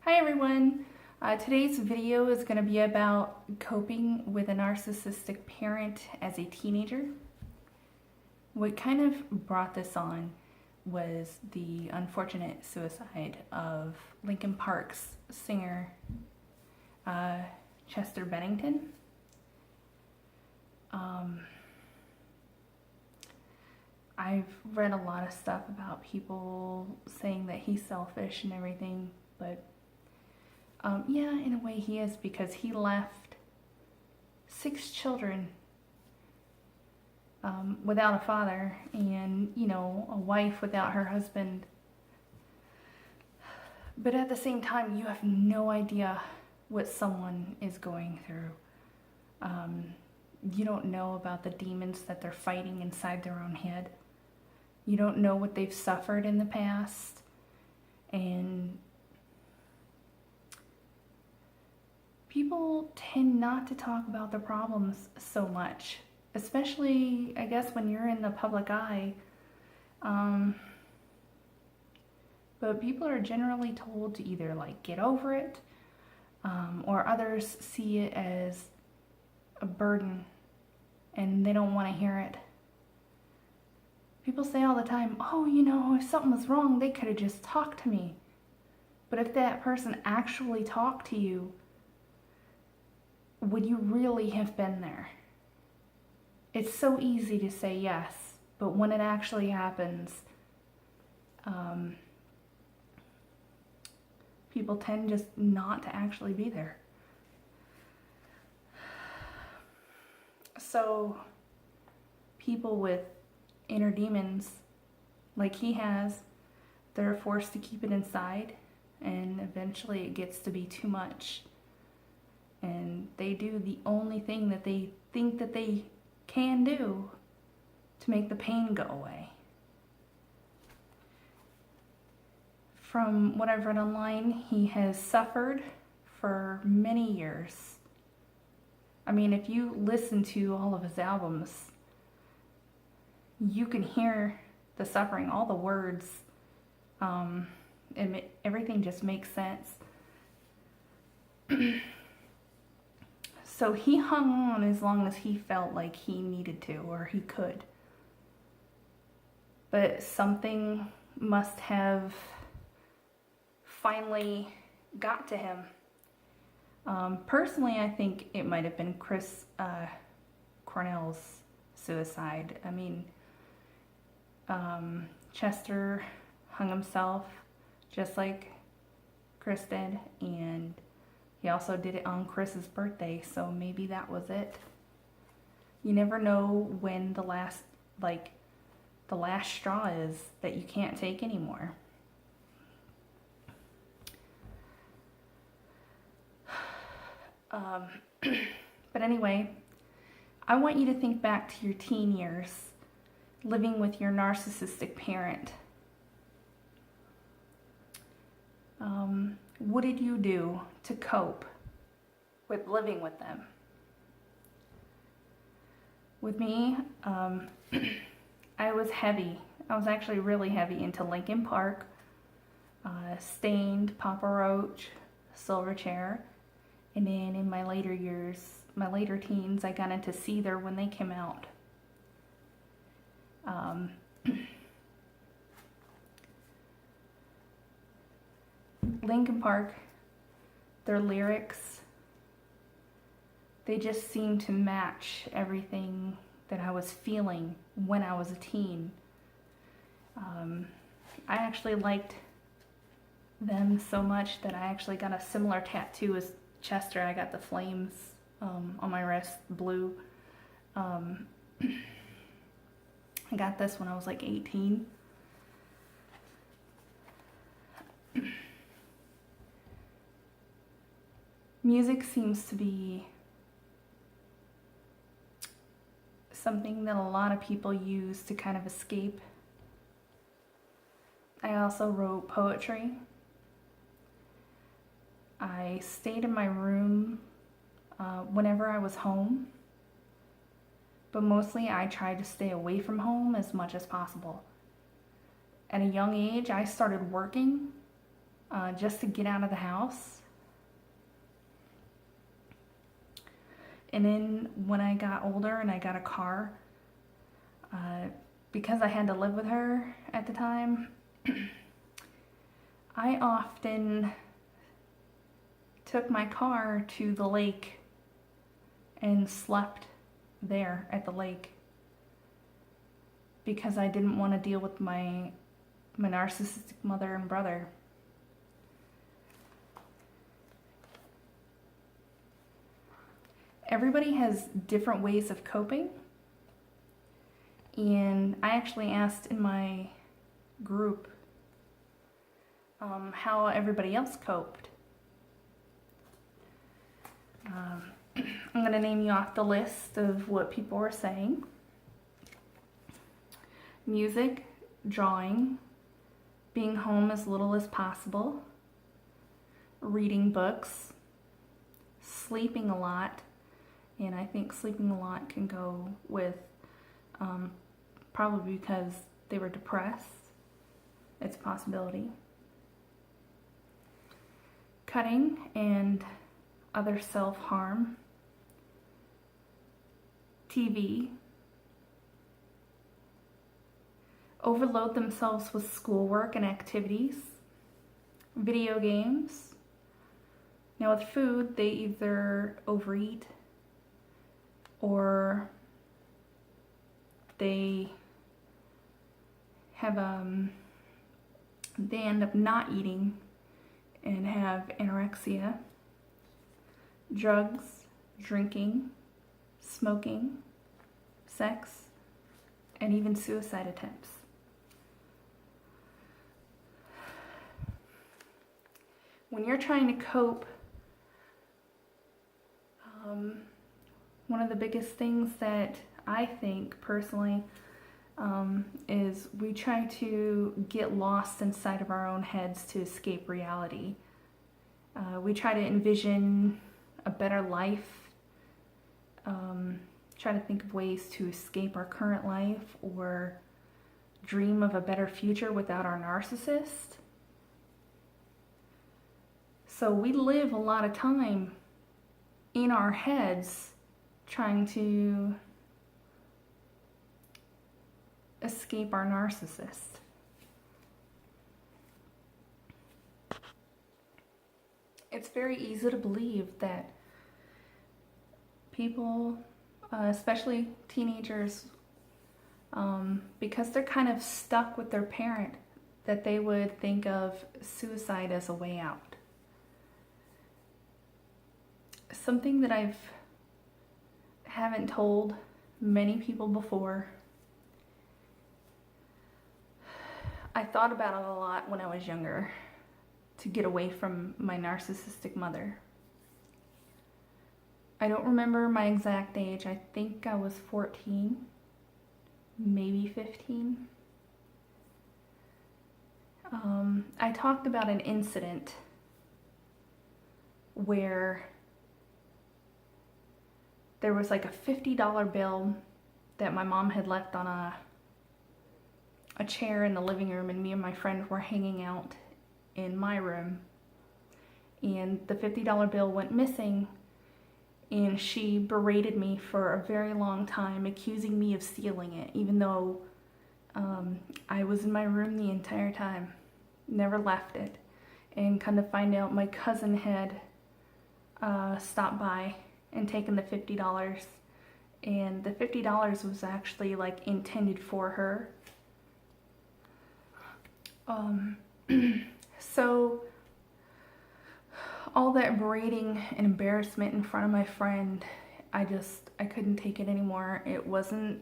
Hi everyone! Today's video is going to be about coping with a narcissistic parent as a teenager. What kind of brought this on was the unfortunate suicide of Linkin Park's singer Chester Bennington. I've read a lot of stuff about people saying that he's selfish and everything, but yeah, in a way he is, because he left 6 children without a father, and, you know, a wife without her husband. But at the same time, you have no idea what someone is going through. You don't know about the demons that they're fighting inside their own head. You don't know what they've suffered in the past. And people tend not to talk about their problems so much, especially, I guess, when you're in the public eye. But people are generally told to either, like, get over it, or others see it as a burden and they don't want to hear it. People say all the time, oh, you know, if something was wrong, they could have just talked to me. But if that person actually talked to you, would you really have been there? It's so easy to say yes, but when it actually happens, people tend just not to actually be there. So people with inner demons, like he has, they're forced to keep it inside, and eventually it gets to be too much. And they do the only thing that they think that they can do to make the pain go away. From what I've read online, he has suffered for many years. I mean, if you listen to all of his albums, you can hear the suffering, all the words, and everything just makes sense. So he hung on as long as he felt like he needed to, or he could. But something must have finally got to him. Personally, I think it might have been Chris Cornell's suicide. I mean, Chester hung himself just like Chris did, and he also did it on Chris's birthday, so maybe that was it. You never know when the last straw is that you can't take anymore. But anyway, I want you to think back to your teen years, living with your narcissistic parent. What did you do to cope with living with them? With me, I was heavy. I was actually really heavy into Linkin Park, Stained, Papa Roach, Silverchair, and then in my later years, my later teens, I got into Seether when they came out. Linkin Park, their lyrics, they just seemed to match everything that I was feeling when I was a teen. I actually liked them so much that I actually got a similar tattoo as Chester. I got the flames on my wrist, blue. I got this when I was like 18. Music seems to be something that a lot of people use to kind of escape. I also wrote poetry. I stayed in my room whenever I was home, but mostly I tried to stay away from home as much as possible. At a young age, I started working just to get out of the house. And then when I got older and I got a car, because I had to live with her at the time, I often took my car to the lake and slept there at the lake because I didn't want to deal with my narcissistic mother and brother. Everybody has different ways of coping, and I actually asked in my group how everybody else coped. I'm going to name you off the list of what people were saying. Music, drawing, being home as little as possible, reading books, sleeping a lot, and I think sleeping a lot can go with probably because they were depressed. It's a possibility. Cutting and other self-harm, TV, overload themselves with schoolwork and activities, video games. Now with food, they either overeat or they have they end up not eating and have anorexia. Drugs, drinking, smoking, sex, and even suicide attempts. When you're trying to cope, one of the biggest things that I think personally is we try to get lost inside of our own heads to escape reality. We try to envision a better life, try to think of ways to escape our current life or dream of a better future without our narcissist. So we live a lot of time in our heads trying to escape our narcissist. It's very easy to believe that people, especially teenagers, because they're kind of stuck with their parent, that they would think of suicide as a way out. Something that haven't told many people before. I thought about it a lot when I was younger to get away from my narcissistic mother. I don't remember my exact age. I think I was 14, maybe 15. I talked about an incident where there was like a $50 bill that my mom had left on a chair in the living room, and me and my friend were hanging out in my room, and the $50 bill went missing, and she berated me for a very long time, accusing me of stealing it, even though I was in my room the entire time, never left it. And kind of find out my cousin had stopped by and taken the $50, and the $50 was actually like intended for her. So all that berating and embarrassment in front of my friend, I couldn't take it anymore. It wasn't,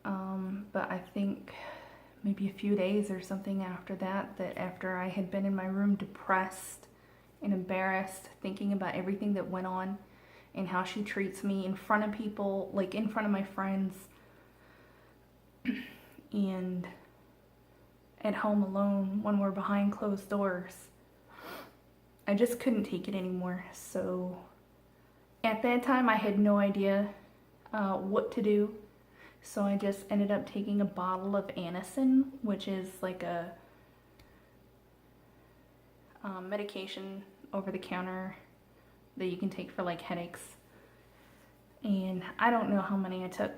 but I think maybe a few days or something after that after I had been in my room depressed and embarrassed, thinking about everything that went on and how she treats me in front of people, like in front of my friends, and at home alone when we're behind closed doors. I just couldn't take it anymore. So at that time I had no idea what to do. So I just ended up taking a bottle of Anacin, which is like medication over the counter that you can take for like headaches. And I don't know how many I took,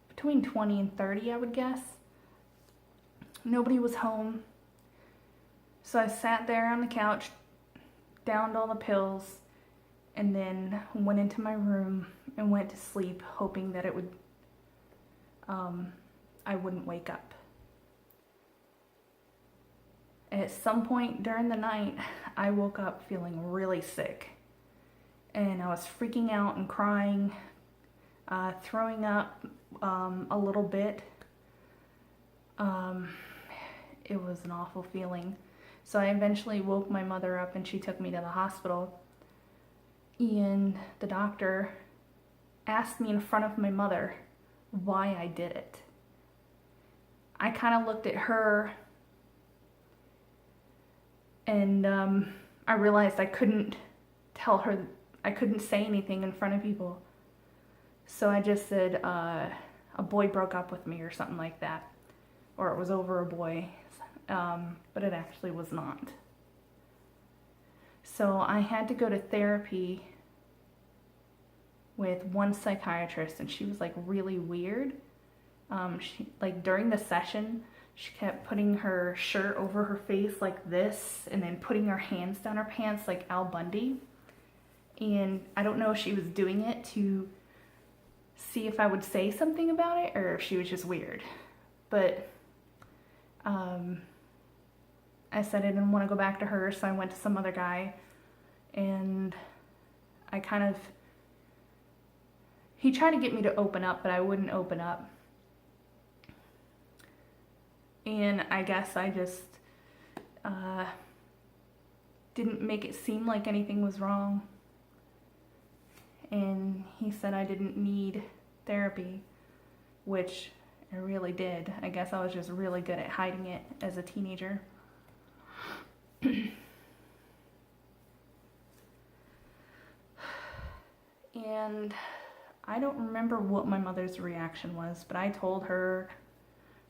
between 20 and 30 I would guess. Nobody was home, so I sat there on the couch, downed all the pills, and then went into my room and went to sleep, hoping that it would, I wouldn't wake up. At some point during the night, I woke up feeling really sick, and I was freaking out and crying, throwing up a little bit. It was an awful feeling. So I eventually woke my mother up and she took me to the hospital. And the doctor asked me in front of my mother why I did it. I kind of looked at her and I realized I couldn't tell her, I couldn't say anything in front of people. So I just said, a boy broke up with me or something like that. Or it was over a boy. But it actually was not. So I had to go to therapy with one psychiatrist, and she was like really weird. She, like during the session, she kept putting her shirt over her face like this, and then putting her hands down her pants like Al Bundy. And I don't know if she was doing it to see if I would say something about it, or if she was just weird. But I said I didn't want to go back to her, so I went to some other guy, and he tried to get me to open up, but I wouldn't open up. And I guess I just didn't make it seem like anything was wrong. And he said I didn't need therapy, which I really did. I guess I was just really good at hiding it as a teenager. And I don't remember what my mother's reaction was, but I told her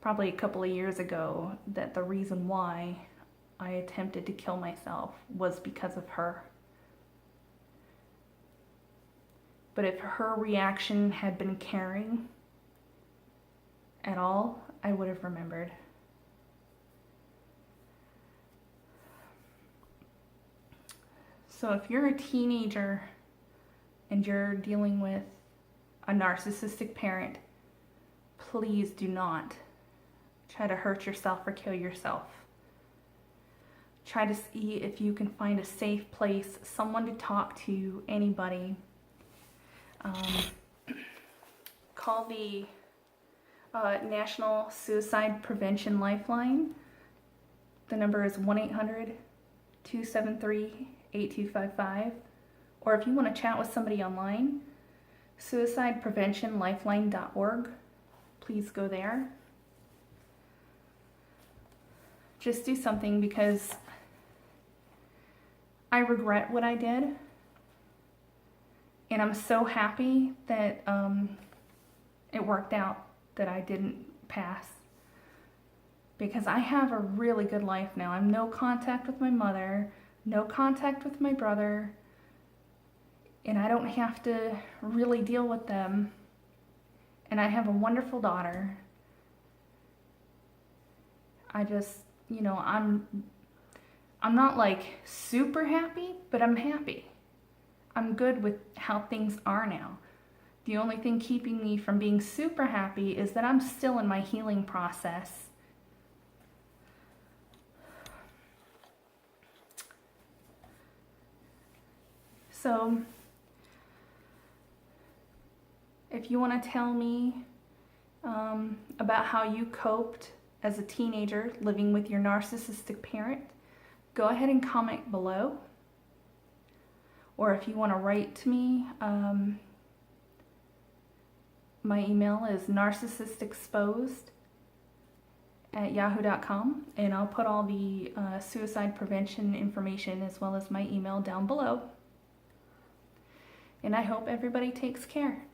probably a couple of years ago that the reason why I attempted to kill myself was because of her. But if her reaction had been caring at all, I would have remembered. So if you're a teenager and you're dealing with a narcissistic parent, please do not try to hurt yourself or kill yourself. Try to see if you can find a safe place, someone to talk to, anybody. Call the National Suicide Prevention Lifeline. The number is 1-800-273-8255. Or if you want to chat with somebody online, suicidepreventionlifeline.org. Please go there. Just do something, because I regret what I did. And I'm so happy that it worked out, that I didn't pass. Because I have a really good life now. I'm no contact with my mother, no contact with my brother, and I don't have to really deal with them. And I have a wonderful daughter. I just, I'm not like super happy, but I'm happy. I'm good with how things are now. The only thing keeping me from being super happy is that I'm still in my healing process. So, if you want to tell me about how you coped as a teenager living with your narcissistic parent, go ahead and comment below. Or if you want to write to me, my email is narcissistexposed@yahoo.com, and I'll put all the suicide prevention information as well as my email down below. And I hope everybody takes care.